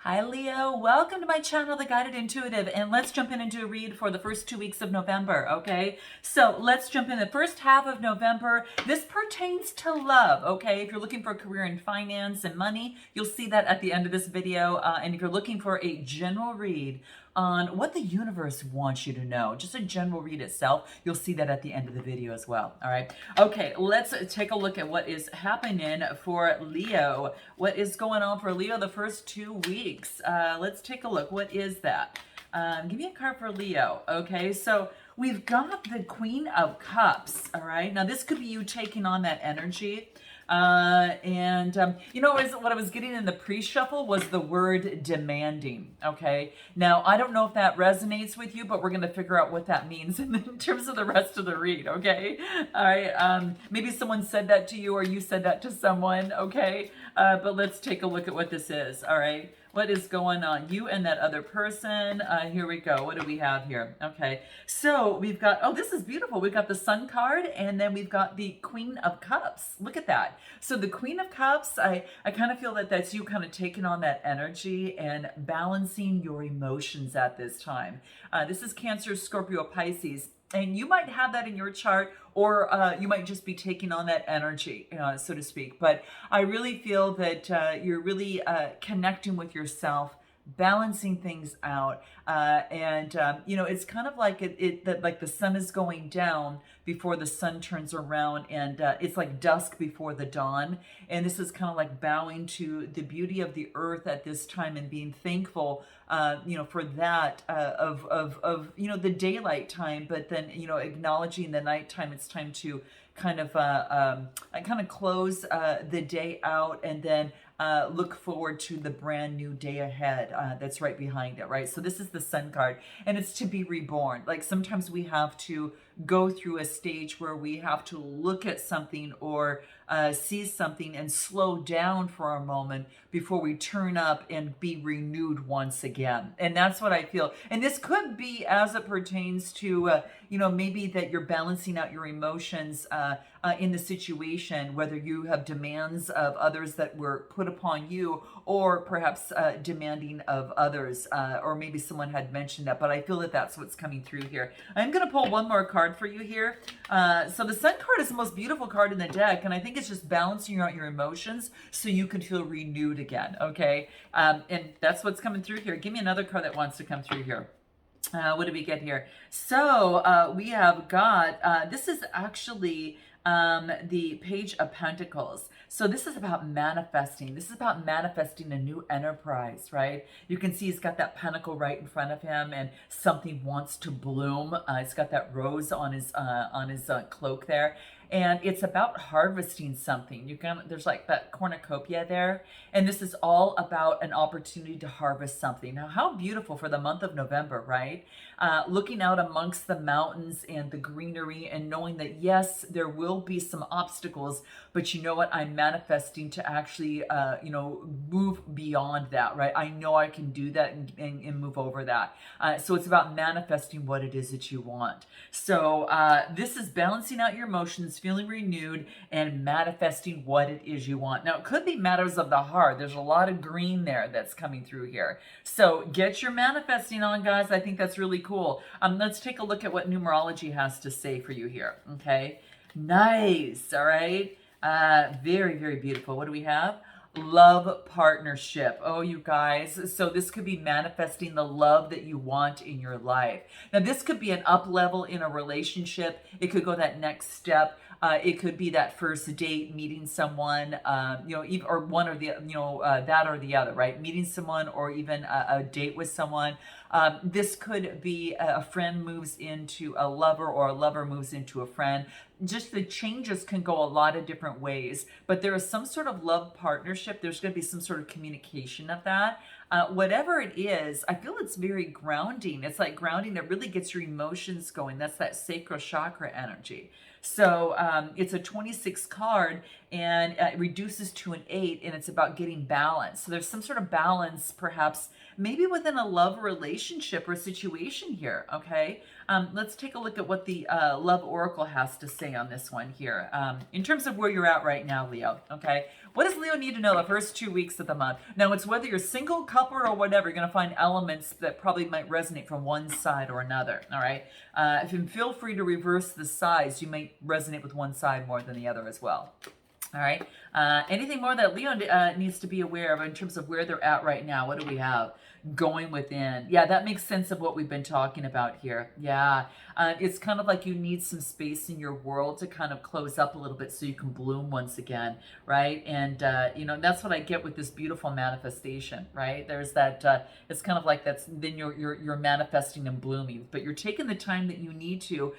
Hi Leo, welcome to my channel, The Guided Intuitive, and let's jump into a read for the first 2 weeks of November, okay? So let's jump in the first half of November. This pertains to love, okay? If you're looking for a career in finance and money, you'll see that at the end of this video. And if you're looking for a general read on what the universe wants you to know, just a general read itself, you'll see that at the end of the video as well, all right? Okay, let's take a look at what is happening for Leo. What is going on for Leo the first 2 weeks? Let's take a look. What is that? Give me a card for Leo. Okay, so we've got the Queen of Cups, all right? Now, this could be you taking on that energy. You know, what I was getting in the pre-shuffle was the word demanding, okay? Now, I don't know if that resonates with you, but we're going to figure out what that means in terms of the rest of the read, okay? All right, maybe someone said that to you or you said that to someone, okay? But let's take a look at what this is, all right? What is going on? You and that other person. Here we go. What do we have here? Okay. So we've got, oh, this is beautiful. We've got the Sun card and then we've got the Queen of Cups. Look at that. So the Queen of Cups, I kind of feel that that's you kind of taking on that energy and balancing your emotions at this time. This is Cancer, Scorpio, Pisces. And you might have that in your chart, or you might just be taking on that energy, so to speak. But I really feel that you're really connecting with yourself, balancing things out, you know, it's kind of like that, like the sun is going down before the sun turns around, and it's like dusk before the dawn. And this is kind of like bowing to the beauty of the earth at this time and being thankful, you know, for that of you know, the daylight time, but then, you know, acknowledging the nighttime. It's time to kind of close the day out and then look forward to the brand new day ahead that's right behind it, right? So this is the Sun card, and it's to be reborn. Like sometimes we have to go through a stage where we have to look at something or see something and slow down for a moment before we turn up and be renewed once again. And that's what I feel. And this could be as it pertains to, you know, maybe that you're balancing out your emotions in the situation, whether you have demands of others that were put upon you, or perhaps demanding of others, or maybe someone had mentioned that, but I feel that that's what's coming through here. I'm going to pull one more card for you here. So the Sun card is the most beautiful card in the deck, and I think it's just balancing out your emotions so you can feel renewed again, okay? And that's what's coming through here. Give me another card that wants to come through here. What did we get here? So we have got, this is actually the Page of Pentacles. So this is about manifesting. This is about manifesting a new enterprise, right? You can see he's got that pentacle right in front of him, and something wants to bloom. He's got that rose on his cloak there. And it's about harvesting something. There's like that cornucopia there. And this is all about an opportunity to harvest something. Now, how beautiful for the month of November, right? Looking out amongst the mountains and the greenery and knowing that, yes, there will be some obstacles, but you know what? I'm manifesting to actually, you know, move beyond that, right? I know I can do that and move over that. So it's about manifesting what it is that you want. So this is balancing out your emotions, feeling renewed, and manifesting what it is you want. Now, it could be matters of the heart. There's a lot of green there that's coming through here. So get your manifesting on, guys. I think that's really cool. Let's take a look at what numerology has to say for you here, okay? Nice, all right? Very, very beautiful. What do we have? Love partnership. Oh, you guys. So this could be manifesting the love that you want in your life. Now, this could be an up level in a relationship. It could go that next step. It could be that first date, meeting someone, you know, or one or the, you know, that or the other, right? Meeting someone, or even a date with someone. This could be a friend moves into a lover, or a lover moves into a friend. Just the changes can go a lot of different ways, but there is some sort of love partnership. There's going to be some sort of communication of that. Whatever it is, I feel it's very grounding. It's like grounding that really gets your emotions going. That's that sacral chakra energy. So it's a 26 card, and it reduces to an 8, and it's about getting balance. So there's some sort of balance, perhaps, maybe within a love relationship or situation here, okay? Let's take a look at what the Love Oracle has to say on this one here. In terms of where you're at right now, Leo, okay? What does Leo need to know the first 2 weeks of the month? Now, it's whether you're single, couple, or whatever, you're going to find elements that probably might resonate from one side or another, all right? If you feel free to reverse the sides, you may resonate with one side more than the other as well. All right. Anything more that Leo needs to be aware of in terms of where they're at right now? What do we have? Going within. Yeah, that makes sense of what we've been talking about here. Yeah. It's kind of like you need some space in your world to kind of close up a little bit so you can bloom once again, right? And, that's what I get with this beautiful manifestation, right? There's that, it's kind of like then you're manifesting and blooming, but you're taking the time that you need to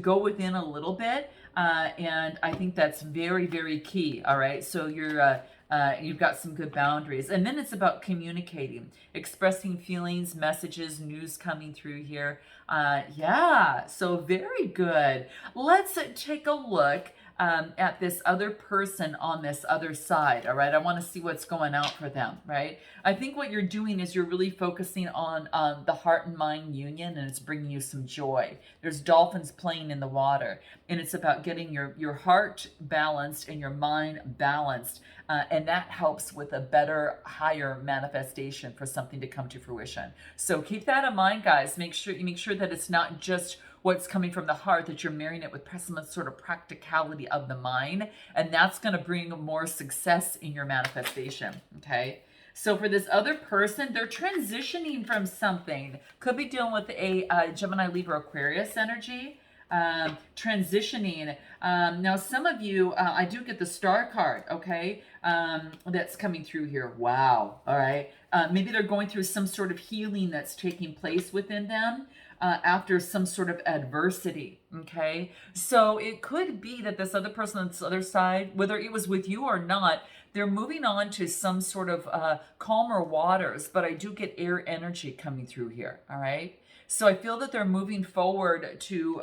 go within a little bit. And I think that's very, very key. All right. So you've got some good boundaries. And then it's about communicating, expressing feelings, messages, news coming through here. Yeah. So very good. Let's take a look at this other person on this other side. All right. I want to see what's going out for them. Right. I think what you're doing is you're really focusing on the heart and mind union, and it's bringing you some joy. There's dolphins playing in the water, and it's about getting your heart balanced and your mind balanced. And that helps with a better, higher manifestation for something to come to fruition. So keep that in mind, guys. Make sure that it's not just what's coming from the heart, that you're marrying it with some sort of practicality of the mind, and that's going to bring more success in your manifestation. Okay. So for this other person, they're transitioning from something. Could be dealing with a Gemini, Libra, Aquarius energy. Transitioning. Now, some of you, I do get the star card, okay, that's coming through here. Wow. All right. Maybe they're going through some sort of healing that's taking place within them after some sort of adversity, okay? So it could be that this other person on this other side, whether it was with you or not, they're moving on to some sort of calmer waters, but I do get air energy coming through here, all right? So I feel that they're moving forward to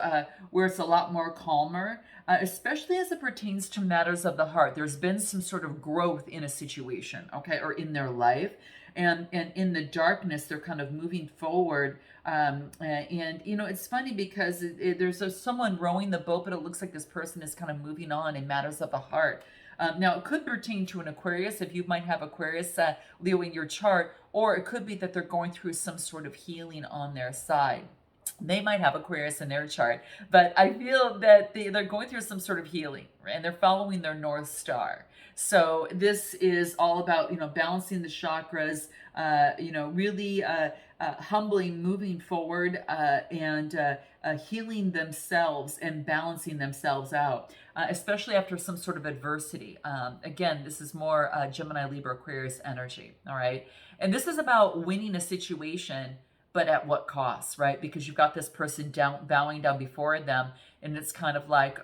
where it's a lot more calmer, especially as it pertains to matters of the heart. There's been some sort of growth in a situation, okay, or in their life. And in the darkness, they're kind of moving forward. And it's funny because there's someone rowing the boat, but it looks like this person is kind of moving on in matters of the heart. Now, it could pertain to an Aquarius, if you might have Aquarius, Leo, in your chart, or it could be that they're going through some sort of healing on their side. They might have Aquarius in their chart, but I feel that they're going through some sort of healing, right? And they're following their North Star. So this is all about, balancing the chakras, really humbly moving forward and healing themselves and balancing themselves out, especially after some sort of adversity. Again, this is more Gemini, Libra, Aquarius energy, all right? And this is about winning a situation, but at what cost, right? Because you've got this person bowing down before them, and it's kind of like,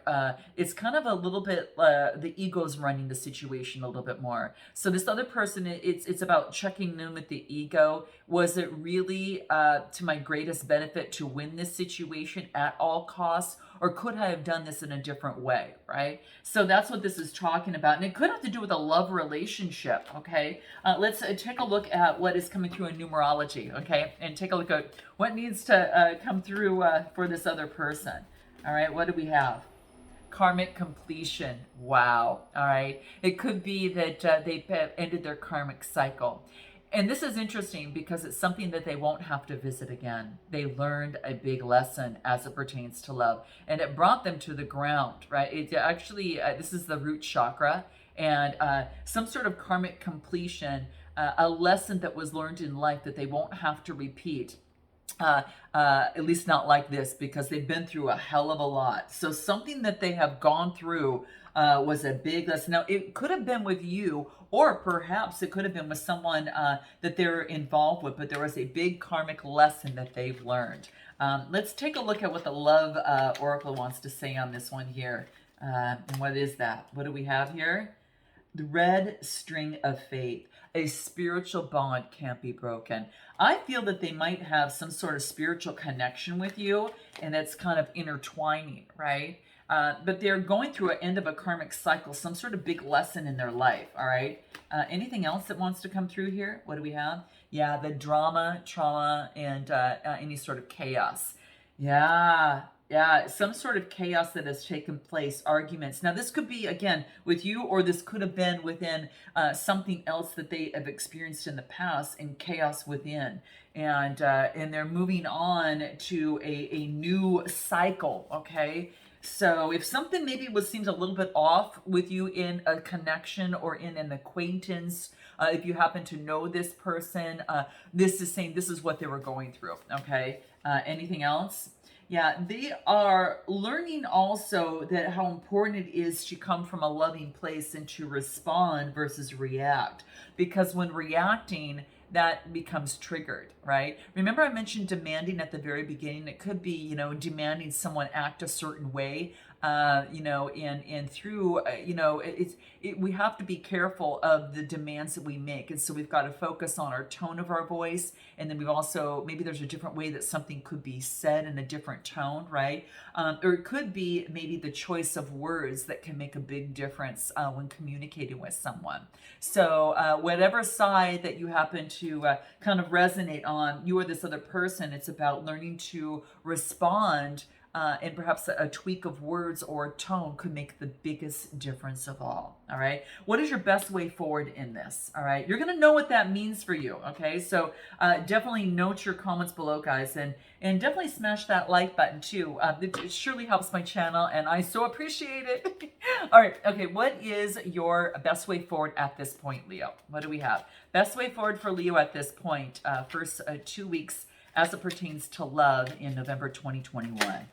it's kind of a little bit, the ego's running the situation a little bit more. So this other person, it's about checking in with the ego. Was it really to my greatest benefit to win this situation at all costs? Or could I have done this in a different way, right? So that's what this is talking about. And it could have to do with a love relationship, okay? Let's take a look at what is coming through in numerology, okay? And take a look at what needs to come through for this other person. All right, what do we have? Karmic completion. Wow. All right. It could be that they've ended their karmic cycle. And this is interesting because it's something that they won't have to visit again. They learned a big lesson as it pertains to love, and it brought them to the ground, right? It actually, this is the root chakra, and some sort of karmic completion, a lesson that was learned in life that they won't have to repeat. At least not like this, because they've been through a hell of a lot. So something that they have gone through was a big lesson. Now, it could have been with you, or perhaps it could have been with someone that they're involved with, but there was a big karmic lesson that they've learned. Let's take a look at what the Love Oracle wants to say on this one here. And what is that? What do we have here? The red string of faith. A spiritual bond can't be broken. I feel that they might have some sort of spiritual connection with you, and that's kind of intertwining, right? But they're going through an end of a karmic cycle, some sort of big lesson in their life. All right. Anything else that wants to come through here? What do we have? Yeah, the drama, trauma, and any sort of chaos. Yeah, yeah, some sort of chaos that has taken place, arguments. Now, this could be, again, with you, or this could have been within something else that they have experienced in the past, and chaos within. And they're moving on to a new cycle, okay? So if something maybe seems a little bit off with you in a connection or in an acquaintance, if you happen to know this person, this is saying this is what they were going through, okay? Anything else? Yeah, they are learning also that how important it is to come from a loving place and to respond versus react. Because when reacting, that becomes triggered, right? Remember I mentioned demanding at the very beginning. It could be, demanding someone act a certain way, and through, we have to be careful of the demands that we make. And so we've got to focus on our tone of our voice. And then we've also, maybe there's a different way that something could be said in a different tone, right? Or it could be maybe the choice of words that can make a big difference when communicating with someone. So whatever side that you happen to kind of resonate on, you or this other person, it's about learning to respond, and perhaps a tweak of words or tone could make the biggest difference of all. All right. What is your best way forward in this? All right. You're going to know what that means for you. Okay. So definitely note your comments below, guys, and definitely smash that like button too. It surely helps my channel, and I so appreciate it. All right. Okay. What is your best way forward at this point, Leo? What do we have? Best way forward for Leo at this point, first 2 weeks as it pertains to love in November 2021.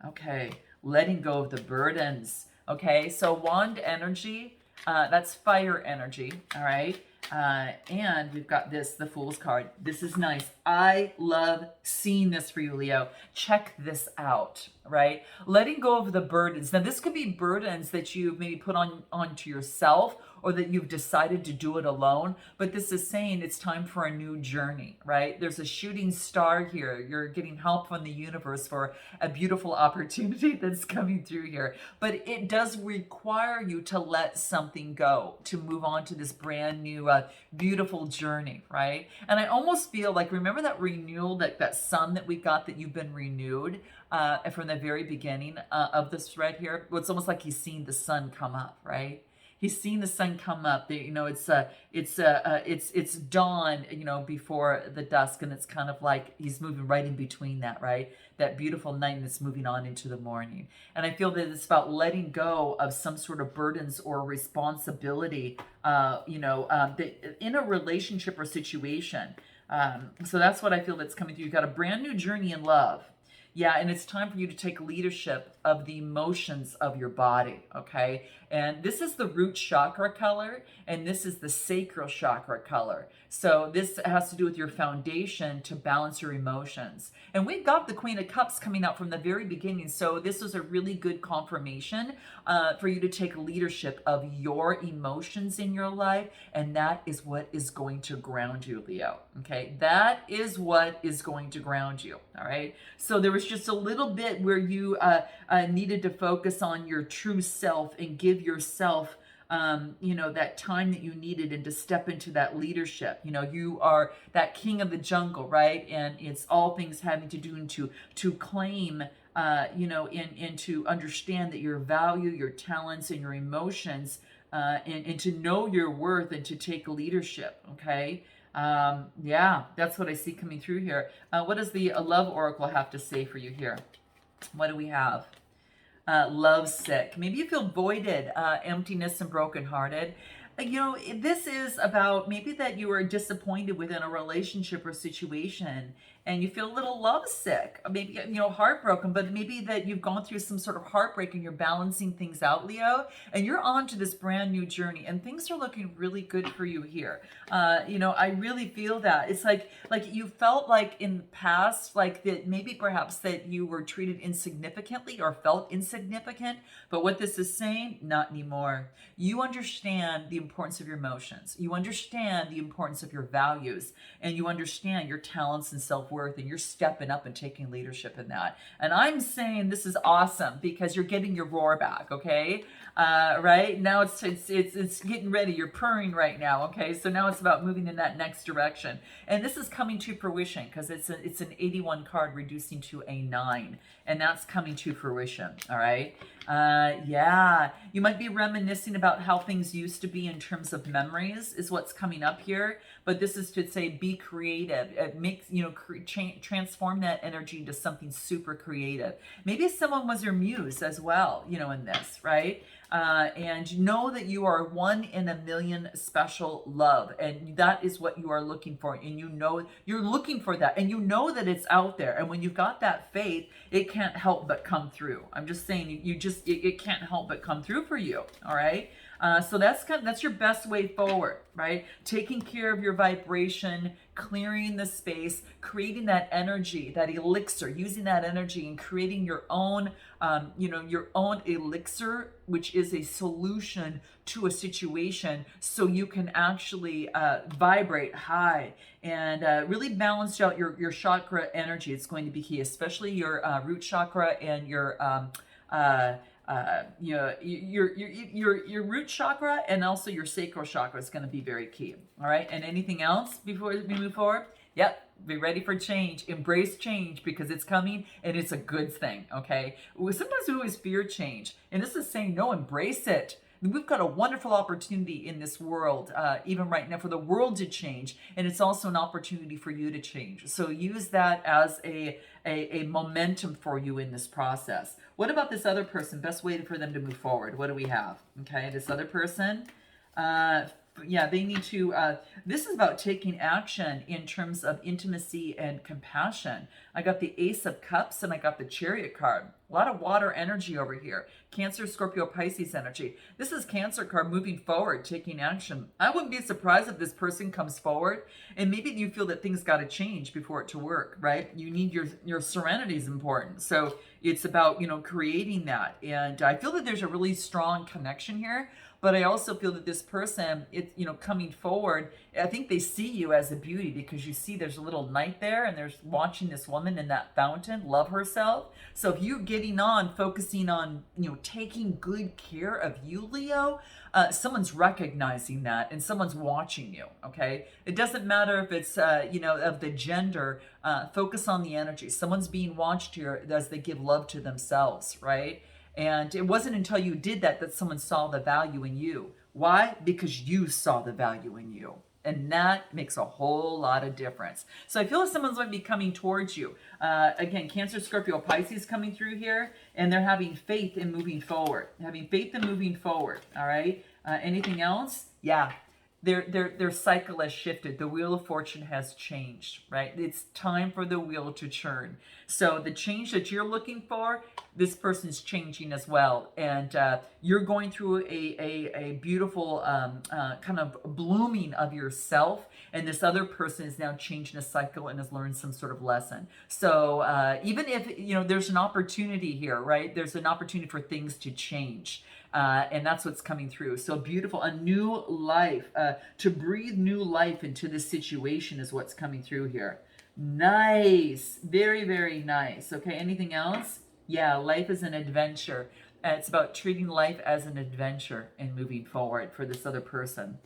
Okay, letting go of the burdens. Okay, so wand energy, that's fire energy, all right? And we've got the Fool's card. This is nice. I love seeing this for you, Leo. Check this out, right? Letting go of the burdens. Now, this could be burdens that you've maybe put onto yourself, or that you've decided to do it alone. But this is saying it's time for a new journey, right? There's a shooting star here. You're getting help from the universe for a beautiful opportunity that's coming through here. But it does require you to let something go, to move on to this brand new, beautiful journey, right? And I almost feel like, remember that renewal, that sun that we got, that you've been renewed from the very beginning of this thread here? Well, it's almost like he's seen the sun come up, right? He's seen the sun come up. It's dawn, before the dusk, and it's kind of like he's moving right in between that, right? That beautiful night that's moving on into the morning. And I feel that it's about letting go of some sort of burdens or responsibility, in a relationship or situation. So that's what I feel that's coming through. You've got a brand new journey in love. Yeah, and it's time for you to take leadership of the emotions of your body, okay? And this is the root chakra color, and this is the sacral chakra color. So this has to do with your foundation to balance your emotions. And we've got the Queen of Cups coming out from the very beginning. So this was a really good confirmation for you to take leadership of your emotions in your life. And that is what is going to ground you, Leo. Okay, that is what is going to ground you. All right. So there was just a little bit where you needed to focus on your true self and give yourself that time that you needed, and to step into that leadership. You are that king of the jungle, right? And it's all things having to do to claim, and to understand that your value, your talents, and your emotions, and to know your worth and to take leadership, okay? Yeah, that's what I see coming through here. What does the love oracle have to say for you here? What do we have? Love sick. Maybe you feel voided, emptiness, and brokenhearted. This is about maybe that you are disappointed within a relationship or situation, and you feel a little lovesick, maybe, heartbroken, but maybe that you've gone through some sort of heartbreak and you're balancing things out, Leo, and you're on to this brand new journey, and things are looking really good for you here. I really feel that. It's like you felt like in the past, like that maybe perhaps that you were treated insignificantly or felt insignificant, but what this is saying, not anymore. You understand the importance of your emotions. You understand the importance of your values, and you understand your talents and self-worth, and you're stepping up and taking leadership in that. And I'm saying this is awesome because you're getting your roar back, okay? Right now it's getting ready. You're purring right now, okay? So now it's about moving in that next direction, and this is coming to fruition because it's an 81 card reducing to a 9, and that's coming to fruition. All right. Yeah, you might be reminiscing about how things used to be in terms of memories is what's coming up here, but this is to say be creative. It makes, transform that energy into something super creative. Maybe someone was your muse as well, in this, right? And know that you are 1 in a million special love, and that is what you are looking for, and you're looking for that, and that it's out there, and when you've got that faith, it can't help but come through. I'm just saying, it can't help but come through for you. All right. So that's your best way forward, right? Taking care of your vibration, clearing the space, creating that energy, that elixir, using that energy and creating your own, your own elixir, which is a solution to a situation, so you can actually vibrate high and really balance out your chakra energy. It's going to be key, especially your root chakra and your your root chakra, and also your sacral chakra is going to be very key. All right. And anything else before we move forward? Yep. Be ready for change. Embrace change because it's coming and it's a good thing. Okay. Sometimes we always fear change, and this is saying no, embrace it. We've got a wonderful opportunity in this world, even right now, for the world to change, and it's also an opportunity for you to change. So use that as a momentum for you in this process. What about this other person? Best way for them to move forward. What do we have? Okay, this other person. They need to, this is about taking action in terms of intimacy and compassion. I got the Ace of Cups and I got the Chariot card. A lot of water energy over here. Cancer, Scorpio, Pisces energy. This is Cancer card moving forward, taking action. I wouldn't be surprised if this person comes forward and maybe you feel that things got to change before it to work, right? You need your serenity is important. So it's about, creating that. And I feel that there's a really strong connection here. But I also feel that this person, coming forward, I think they see you as a beauty because you see there's a little knight there and there's watching this woman in that fountain love herself. So if you're getting on, focusing on, taking good care of you, Leo, someone's recognizing that and someone's watching you, okay? It doesn't matter if it's, of the gender, focus on the energy. Someone's being watched here as they give love to themselves, right? And it wasn't until you did that someone saw the value in you. Why? Because you saw the value in you. And that makes a whole lot of difference. So I feel like someone's going to be coming towards you. Again, Cancer, Scorpio, Pisces coming through here. And they're having faith in moving forward. Having faith in moving forward. All right. Anything else? Yeah. Their cycle has shifted. The wheel of fortune has changed, right? It's time for the wheel to turn. So the change that you're looking for, this person's changing as well. And you're going through a beautiful kind of blooming of yourself. And this other person is now changing a cycle and has learned some sort of lesson. So even if, there's an opportunity here, right? There's an opportunity for things to change. And that's what's coming through. So beautiful. A new life, to breathe new life into this situation is what's coming through here. Nice. Very, very nice. Okay. Anything else? Yeah. Life is an adventure. It's about treating life as an adventure and moving forward for this other person.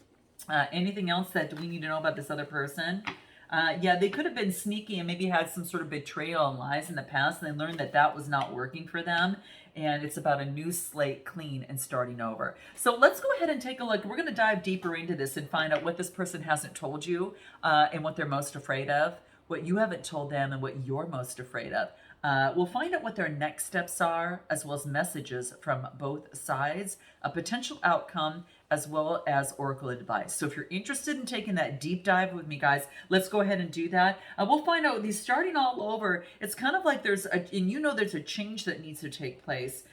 Anything else that we need to know about this other person? They could have been sneaky and maybe had some sort of betrayal and lies in the past, and they learned that was not working for them. And it's about a new slate, clean and starting over. So let's go ahead and take a look. We're going to dive deeper into this and find out what this person hasn't told you and what they're most afraid of, what you haven't told them and what you're most afraid of. We'll find out what their next steps are, as well as messages from both sides, a potential outcome, as well as oracle advice. So if you're interested in taking that deep dive with me, guys, let's go ahead and do that. We'll find out these starting all over. It's kind of like there's a change that needs to take place.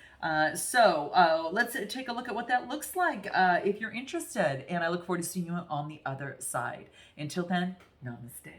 So let's take a look at what that looks like if you're interested. And I look forward to seeing you on the other side. Until then, namaste.